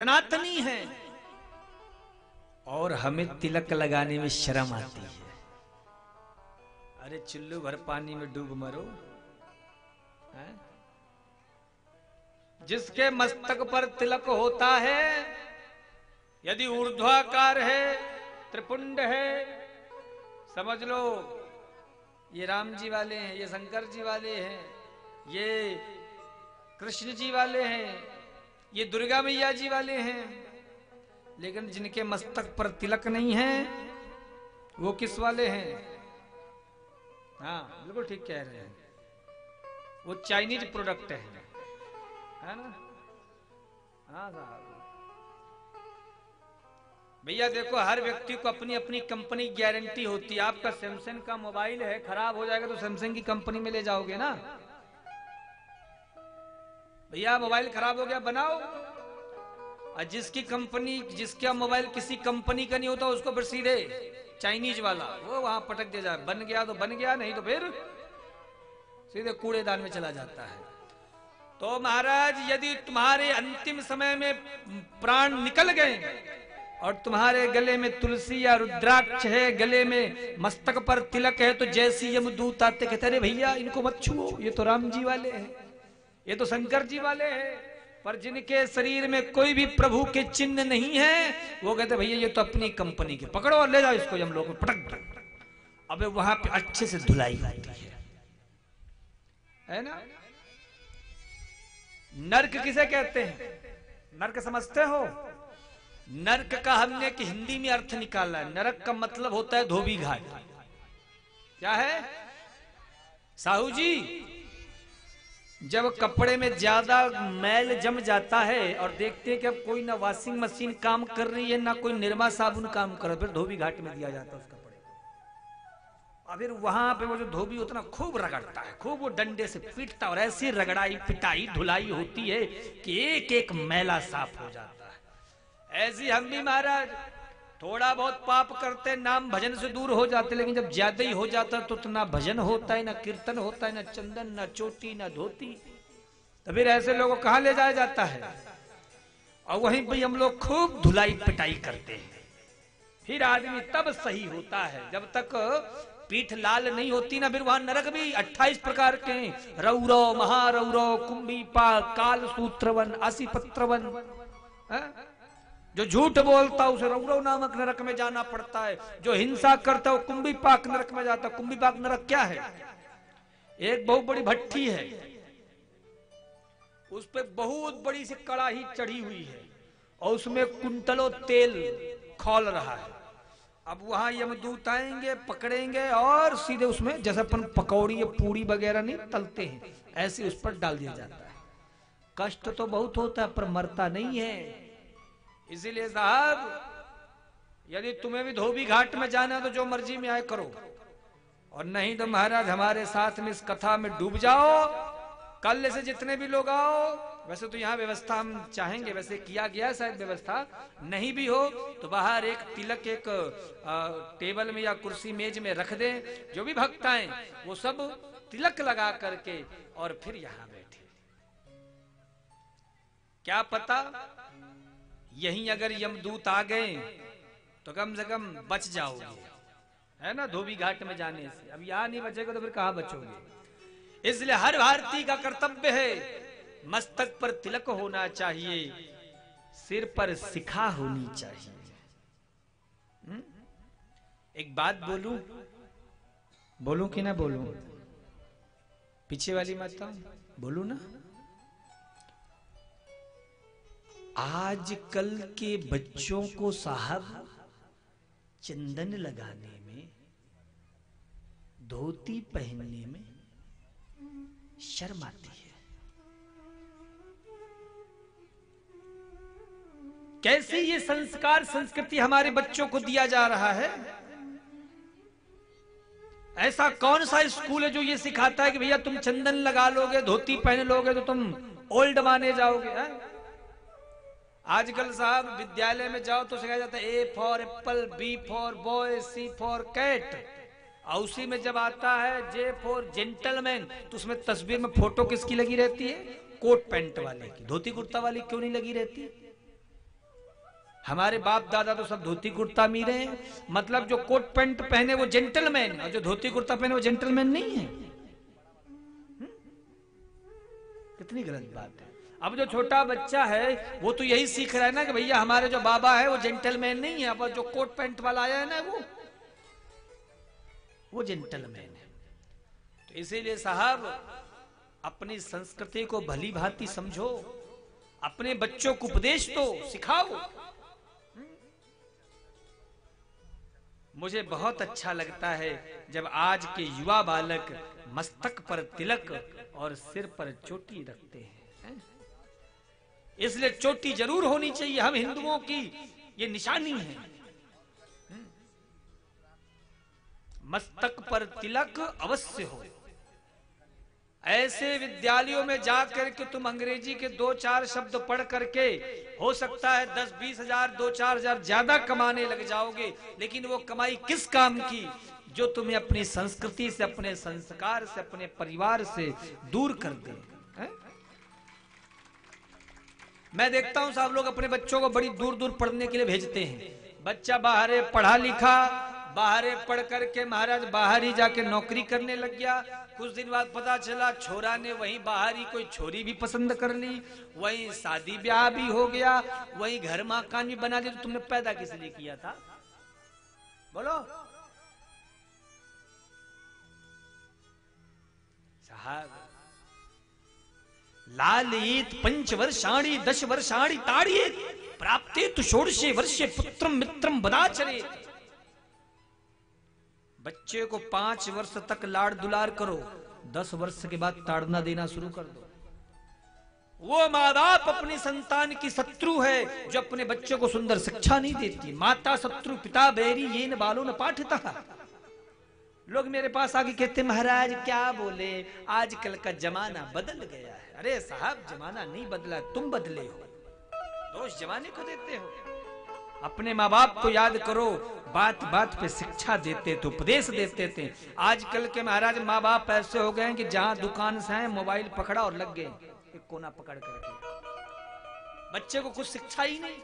सनातनी है और हमें तिलक लगाने में शर्म आती है। अरे चुल्लू भर पानी में डूब मरो है? जिसके मस्तक पर तिलक होता है, यदि ऊर्ध्वाकार है, त्रिपुंड है, समझ लो ये राम जी वाले हैं, ये शंकर जी वाले हैं, ये कृष्ण जी वाले हैं, ये दुर्गा मैया जी वाले हैं। लेकिन जिनके मस्तक पर तिलक नहीं है वो किस वाले हैं? हाँ बिल्कुल ठीक कह रहे हैं, वो चाइनीज प्रोडक्ट है ना। हाँ साहब भैया देखो, हर व्यक्ति को अपनी अपनी कंपनी गारंटी होती है। आपका सैमसंग का मोबाइल है, खराब हो जाएगा तो सैमसंग की कंपनी में ले जाओगे ना। भैया मोबाइल खराब हो गया बनाओ, और जिसकी कंपनी, जिसका मोबाइल किसी कंपनी का नहीं होता उसको फिर सीधे चाइनीज वाला वो वहां पटक दे जाए। बन गया तो बन गया, नहीं तो फिर सीधे कूड़ेदान में चला जाता है। तो महाराज यदि तुम्हारे अंतिम समय में प्राण निकल गए और तुम्हारे गले में तुलसी या रुद्राक्ष है, गले में मस्तक पर तिलक है, तो जैसी यमदूत आते कहते अरे भैया इनको मत छुओ, ये तो राम जी वाले हैं, ये तो शंकर जी वाले हैं। पर जिनके शरीर में कोई भी प्रभु के चिन्ह नहीं है वो कहते भैया ये तो अपनी कंपनी के, पकड़ो और ले जाओ इसको यमलोक में पटक दो। अबे वहां पे अच्छे से धुलाई होती है ना। नर्क किसे कहते हैं? नर्क समझते हो? नर्क का हमने कि हिंदी में अर्थ निकाला है। नरक का मतलब होता है धोबी घाट। क्या है साहू जी? जब कपड़े में ज्यादा मैल जम जाता है और देखते हैं कि अब कोई ना वॉशिंग मशीन काम कर रही है ना कोई निरमा साबुन काम कर रहा है, फिर धोबी घाट में दिया जाता है उस कपड़े को। और फिर वहां पे वो जो धोबी उतना खूब रगड़ता है, खूब वो डंडे से पीटता है और ऐसी रगड़ाई पिटाई धुलाई होती है कि एक एक मैला साफ हो जाता है। ऐसी हम भी महाराज थोड़ा बहुत पाप करते, नाम भजन से दूर हो जाते, लेकिन जब ज्यादा ही हो जाता तो ना भजन होता है, ना कीर्तन होता है, ना चंदन, ना चोटी, ना धोती। तो फिर ऐसे लोगों को कहां ले जाया जाता है? और वहीं पर हम लोग खूब धुलाई पिटाई करते हैं। फिर आदमी तब सही होता है, जब तक पीठ लाल नहीं होती ना। फिर वहां नरक भी 28 प्रकार के हैं, रौरव, महारौरव, कुंभीपा, काल सूत्रवन, असिपत्रवन। जो झूठ बोलता है उसे रौरव नामक नरक में जाना पड़ता है, जो हिंसा करता है वो कुंभीपाक नरक में जाता है। कुंभीपाक नरक क्या है? एक बहुत बड़ी भट्टी है, उस पे बहुत बड़ी सी कड़ाही चढ़ी हुई है और उसमें कुंटलों तेल खौल रहा है। अब वहां यमदूत आएंगे, पकड़ेंगे और सीधे उसमें, जैसे अपन पकौड़ी या पूरी वगैरह नहीं तलते हैं, ऐसे उस पर डाल दिया जाता है। कष्ट तो बहुत होता है पर मरता नहीं है। इसीलिए साहब यदि तुम्हें भी धोबी घाट में जाना है तो जो मर्जी में आए करो, और नहीं तो महाराज हमारे साथ में इस कथा में डूब जाओ। कल से जितने भी लोग आओ, वैसे तो यहाँ व्यवस्था हम चाहेंगे, वैसे किया गया शायद व्यवस्था, नहीं भी हो तो बाहर एक तिलक एक टेबल में या कुर्सी मेज में रख दें। जो भी भक्त आए वो सब तिलक लगा करके और फिर यहाँ बैठे। क्या पता यहीं अगर यमदूत आ गए तो कम से कम बच जाओगे, है ना, धोबी घाट में जाने से। अब यहां नहीं बचेगा तो फिर कहां बचोगे? इसलिए हर भारतीय का कर्तव्य है, मस्तक पर तिलक होना चाहिए, सिर पर शिखा होनी चाहिए। एक बात बोलूं, बोलूं कि ना बोलूं? पीछे वाली माता बोलूं ना? आजकल के बच्चों को साहब चंदन लगाने में, धोती पहनने में शर्म आती है। कैसी ये संस्कार संस्कृति हमारे बच्चों को दिया जा रहा है? ऐसा कौन सा स्कूल है जो ये सिखाता है कि भैया तुम चंदन लगा लोगे, धोती पहन लोगे तो तुम ओल्ड माने जाओगे? है? आजकल साहब विद्यालय में जाओ तो सिखाया जाता है A for apple, B for boy, C for cat, और उसी में जब आता है जे फॉर जेंटलमैन तो उसमें तस्वीर में फोटो किसकी लगी रहती है? कोट पैंट वाले की। धोती कुर्ता वाली क्यों नहीं लगी रहती? हमारे बाप दादा तो सब धोती कुर्ता मीरे हैं, मतलब जो कोट पैंट पहने वो जेंटलमैन, और जो धोती कुर्ता पहने वो जेंटलमैन नहीं है। कितनी गलत बात है। अब जो छोटा बच्चा है वो तो यही सीख रहा है ना कि भैया हमारे जो बाबा है वो जेंटलमैन नहीं है, अब जो कोट पैंट वाला आया है ना वो जेंटलमैन है। तो इसीलिए साहब अपनी संस्कृति को भली भांति समझो, अपने बच्चों को उपदेश दो, सिखाओ। मुझे बहुत अच्छा लगता है जब आज के युवा बालक मस्तक पर तिलक और सिर पर चोटी रखते हैं। इसलिए चोटी जरूर होनी चाहिए, हम हिंदुओं की ये निशानी है। मस्तक पर तिलक अवश्य हो। ऐसे विद्यालयों में जाकर के तुम अंग्रेजी के 2-4 शब्द पढ़ करके हो सकता है 10-20 हजार 2-4 हजार ज्यादा कमाने लग जाओगे, लेकिन वो कमाई किस काम की जो तुम्हें अपनी संस्कृति से, अपने संस्कार से, अपने परिवार से दूर कर दे। मैं देखता हूं साहब लोग अपने बच्चों को बड़ी दूर दूर पढ़ने के लिए भेजते हैं। बच्चा बाहर पढ़ा लिखा, बाहर पढ़ करके महाराज बाहर ही जाके नौकरी करने लग गया। कुछ दिन बाद पता चला छोरा ने वहीं बाहर ही कोई छोरी भी पसंद कर ली, वहीं शादी ब्याह भी हो गया, वहीं घर मकान भी बना दिया। तो तुमने पैदा किस लिए किया था बोलो साहब। लालित 5 वर्षाणि 10 वर्षाणि ताड़ियेत प्राप्ते तु षोडशे वर्षे पुत्रम मित्रम बदाचरे। बच्चे को 5 वर्ष तक लाड़ दुलार करो, 10 वर्ष के बाद ताड़ना देना शुरू कर दो। वो माँ बाप अपनी संतान की शत्रु है जो अपने बच्चे को सुंदर शिक्षा नहीं देती। माता शत्रु पिता बैरी ये न बालो न पाठता। लोग मेरे पास आके कहते महाराज क्या बोले, आजकल का जमाना बदल गया है। अरे साहब जमाना नहीं बदला, तुम बदले हो, दोष जमाने को देते हो। अपने माँ बाप को याद करो, बात बात पे शिक्षा देते थे, उपदेश देते थे। आजकल के महाराज माँ बाप ऐसे हो गए हैं कि जहां दुकान से आए मोबाइल पकड़ा और लग गए एक कोना पकड़ करके। बच्चे को कुछ शिक्षा ही नहीं।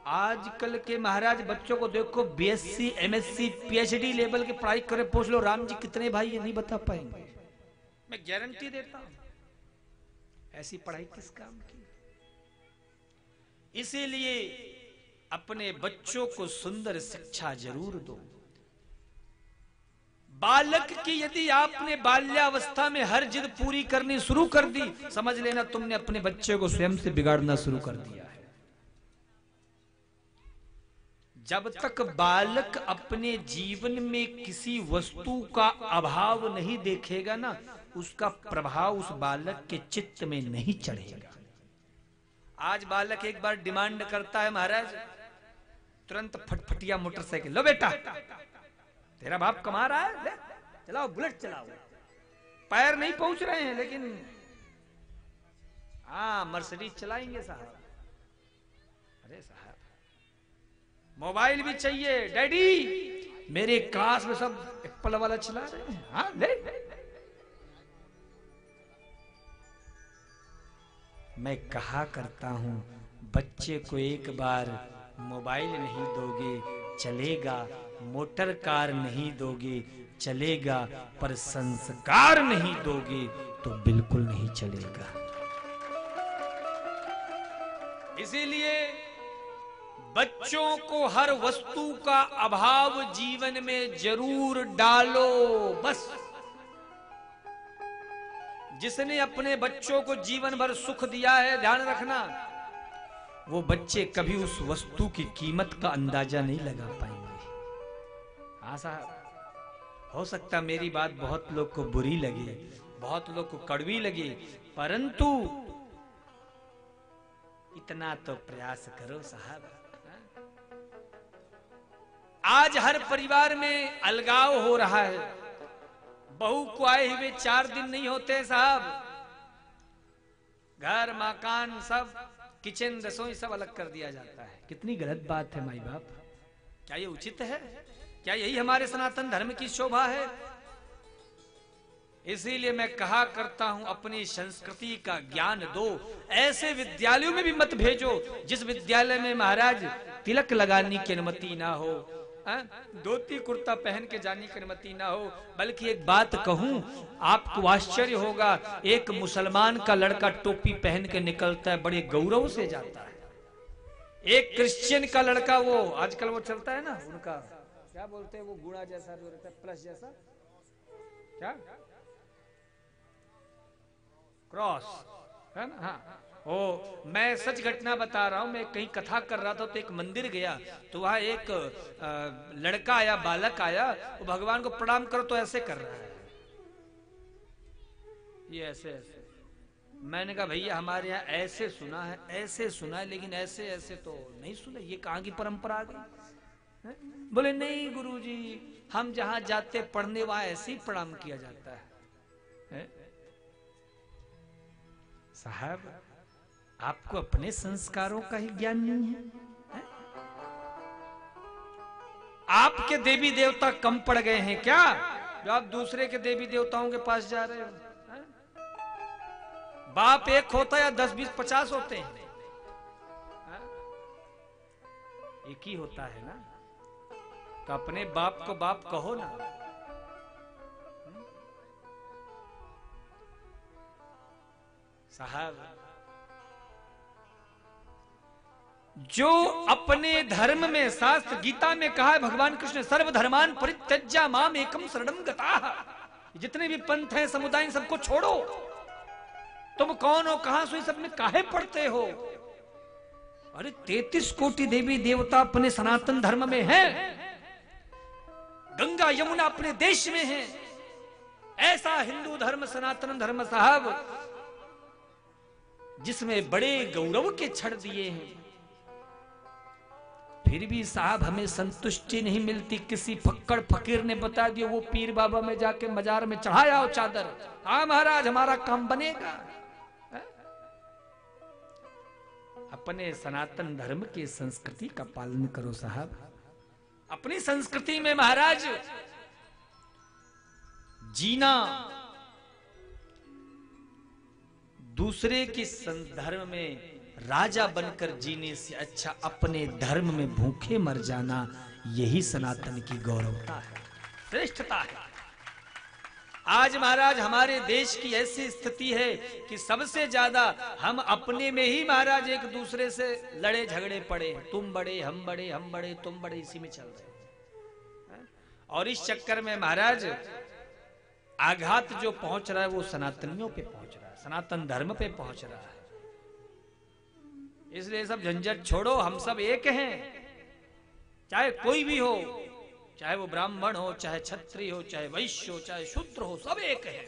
आजकल के महाराज बच्चों को देखो बीएससी एमएससी पीएचडी लेवल की पढ़ाई करे, पूछ लो राम जी कितने भाई ये नहीं बता पाएंगे। मैं गारंटी देता हूं, ऐसी पढ़ाई किस काम की। इसीलिए अपने बच्चों को सुंदर शिक्षा जरूर दो। बालक की यदि आपने बाल्यावस्था में हर जिद पूरी करनी शुरू कर दी, समझ लेना तुमने अपने बच्चे को स्वयं से बिगाड़ना शुरू कर दिया है। जब तक बालक अपने जीवन में किसी वस्तु का अभाव नहीं देखेगा ना, उसका प्रभाव उस बालक के चित्त में नहीं चढ़ेगा। आज बालक एक बार डिमांड करता है महाराज, तुरंत फटफटिया मोटरसाइकिल, लो बेटा तेरा बाप कमा रहा है, ले चलाओ बुलेट चलाओ। पैर नहीं पहुंच रहे हैं लेकिन हाँ मर्सिडीज चलाएंगे साहब। अरे साहब मोबाइल भी चाहिए, डैडी मेरे क्लास में सब एप्पल वाला चला रहे हैं, हाँ ले। मैं कहा करता हूं बच्चे को एक बार मोबाइल नहीं दोगे चलेगा, मोटर कार नहीं दोगे चलेगा, पर संस्कार नहीं दोगे तो बिल्कुल नहीं चलेगा। इसीलिए बच्चों को हर वस्तु का अभाव जीवन में जरूर डालो। बस जिसने अपने बच्चों को जीवन भर सुख दिया है, ध्यान रखना वो बच्चे कभी उस वस्तु की कीमत का अंदाजा नहीं लगा पाएंगे। हाँ साहब, हो सकता मेरी बात बहुत लोग को बुरी लगे, बहुत लोग को कड़वी लगे, परंतु इतना तो प्रयास करो साहब। आज हर परिवार में अलगाव हो रहा है। बहू को आए हुए 4 दिन नहीं होते साहब, घर मकान सब किचन रसोई सब अलग कर दिया जाता है। कितनी गलत बात है माई बाप, क्या ये उचित है? क्या यही हमारे सनातन धर्म की शोभा है? इसीलिए मैं कहा करता हूं अपनी संस्कृति का ज्ञान दो। ऐसे विद्यालयों में भी मत भेजो जिस विद्यालय में महाराज तिलक लगाने की अनुमति ना हो, धोती कुर्ता पहन के जाने की अनुमति ना हो। बल्कि एक बात कहूं, आपको आश्चर्य होगा, एक मुसलमान का लड़का टोपी पहन के निकलता है, बड़े गौरव से जाता है। एक क्रिश्चियन का लड़का, वो आजकल वो चलता है ना, उनका क्या बोलते हैं, वो गुणा जैसा जो रहता है, प्लस जैसा, क्या क्रॉस है ना। हाँ, ओ मैं सच घटना बता रहा हूं। मैं कहीं कथा कर रहा था तो एक मंदिर गया, तो वहां एक लड़का आया, बालक आया, वो भगवान को प्रणाम करो तो ऐसे कर रहा है, ये ऐसे ऐसे। मैंने कहा भैया हमारे यहाँ ऐसे सुना है, ऐसे सुना है, लेकिन ऐसे ऐसे तो नहीं सुना, ये कहाँ की परंपरा आ गई? बोले नहीं गुरुजी, हम जहां जाते पढ़ने वहां ऐसे ही प्रणाम किया जाता है। साहब, आपको अपने संस्कारों का ही ज्ञान नहीं है? आपके देवी देवता कम पड़ गए हैं क्या जो आप दूसरे के देवी देवताओं के पास जा रहे हो? बाप एक होता या 10, 20, 50 होते हैं? एक ही होता है ना, तो अपने बाप को बाप कहो ना। साहब, जो अपने धर्म में, शास्त्र गीता में कहा है भगवान कृष्ण, सर्वधर्मान परित्यज्य माम एकम शरणम गताः, जितने भी पंथ हैं, समुदाय, सबको छोड़ो। तुम कौन हो, कहां से, सब में काहे पढ़ते हो? अरे 33 कोटि देवी देवता अपने सनातन धर्म में हैं, गंगा यमुना अपने देश में है। ऐसा हिंदू धर्म, सनातन धर्म साहब, जिसमें बड़े गौरव के छड़ दिए हैं, फिर भी साहब हमें संतुष्टि नहीं मिलती। किसी फक्कड़ फकीर ने बता दिया, वो पीर बाबा में जाके मजार में चढ़ाया हो चादर, हाँ महाराज हमारा काम बनेगा। अपने सनातन धर्म की संस्कृति का पालन करो साहब। अपनी संस्कृति में महाराज जीना, दूसरे के धर्म में राजा बनकर जीने से अच्छा अपने धर्म में भूखे मर जाना, यही सनातन की गौरवता है, श्रेष्ठता है। आज महाराज हमारे देश की ऐसी स्थिति है कि सबसे ज्यादा हम अपने में ही महाराज एक दूसरे से लड़े झगड़े पड़े, तुम बड़े हम बड़े, हम बड़े तुम बड़े, इसी में चल रहे हैं। और इस चक्कर में महाराज आघात जो पहुंच रहा है वो सनातनियों पे पहुंच रहा है, सनातन धर्म पे पहुंच रहा है। इसलिए सब झंझट छोड़ो, हम सब एक हैं, चाहे कोई भी हो, चाहे वो ब्राह्मण हो, चाहे क्षत्रिय हो, चाहे वैश्य हो, चाहे शूद्र हो, सब एक है।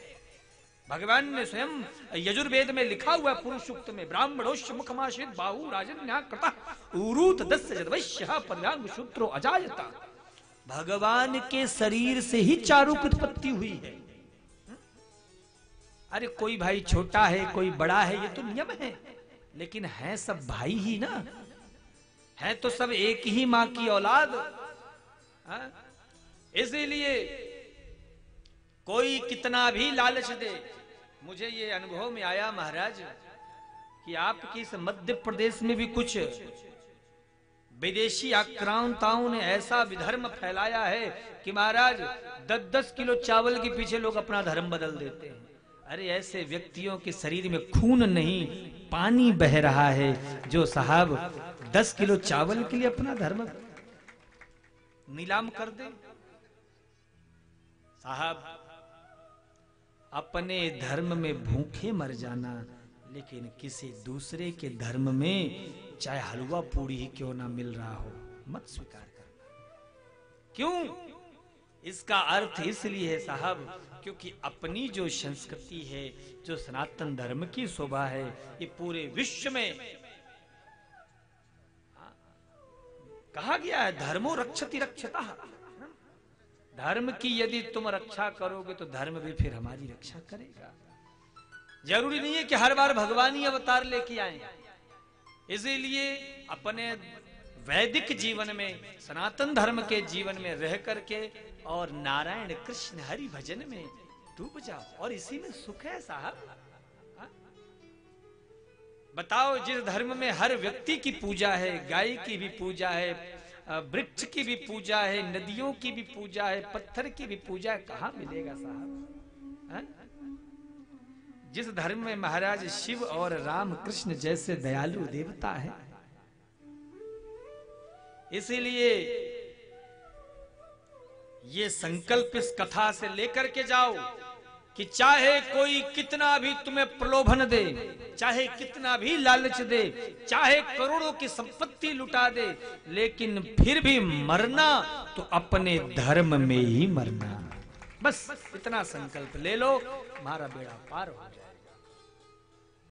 भगवान ने स्वयं यजुर्वेद में लिखा हुआ है, पुरुष सूक्त में, ब्राह्मणोश्च मुखमाश्रित बाहु राजन्या कृतः उरूत दस्य जद वैश्यः पर्यांग शूद्रो अजायता। भगवान के शरीर से ही चारों की उत्पत्ति हुई है। अरे कोई भाई छोटा है, कोई बड़ा है, ये तो नियम है, लेकिन है सब भाई ही ना, है तो सब एक ही मां की औलाद। इसीलिए कोई कितना भी लालच दे, मुझे ये अनुभव में आया महाराज कि आपकी इस मध्य प्रदेश में भी कुछ विदेशी आक्रांताओं ने ऐसा विधर्म फैलाया है कि महाराज 10-10 किलो चावल के पीछे लोग अपना धर्म बदल देते हैं। अरे ऐसे व्यक्तियों के शरीर में खून नहीं, पानी बह रहा है, जो साहब 10 किलो चावल के लिए अपना धर्म नीलाम कर दे। साहब, अपने धर्म में भूखे मर जाना, लेकिन किसी दूसरे के धर्म में चाहे हलवा पूड़ी ही क्यों ना मिल रहा हो, मत स्वीकार करना। क्यों? इसका अर्थ इसलिए है साहब, क्योंकि अपनी जो संस्कृति है, जो सनातन धर्म की शोभा है, ये पूरे विश्व में कहा गया है, धर्मो रक्षति रक्षतः। धर्म की यदि तुम रक्षा करोगे तो धर्म भी फिर हमारी रक्षा करेगा। जरूरी नहीं है कि हर बार भगवान ही अवतार लेके आए। इसीलिए अपने वैदिक जीवन में, सनातन धर्म के जीवन में रह करके और नारायण कृष्ण हरि भजन में डूब जाओ और इसी में सुख है साहब। हाँ? बताओ, जिस धर्म में हर व्यक्ति की पूजा है, गाय की भी पूजा है, वृक्ष की भी पूजा है, नदियों की भी पूजा है, पत्थर की भी पूजा है, कहां मिलेगा साहब? हाँ? जिस धर्म में महाराज शिव और राम कृष्ण जैसे दयालु देवता है, इसीलिए ये संकल्प इस कथा से लेकर के जाओ कि चाहे कोई कितना भी तुम्हें प्रलोभन दे, चाहे कितना भी लालच दे, चाहे करोड़ों की संपत्ति लुटा दे, लेकिन फिर भी मरना तो अपने धर्म में ही मरना। बस इतना संकल्प ले लो, तुम्हारा बेड़ा पार हो जाए।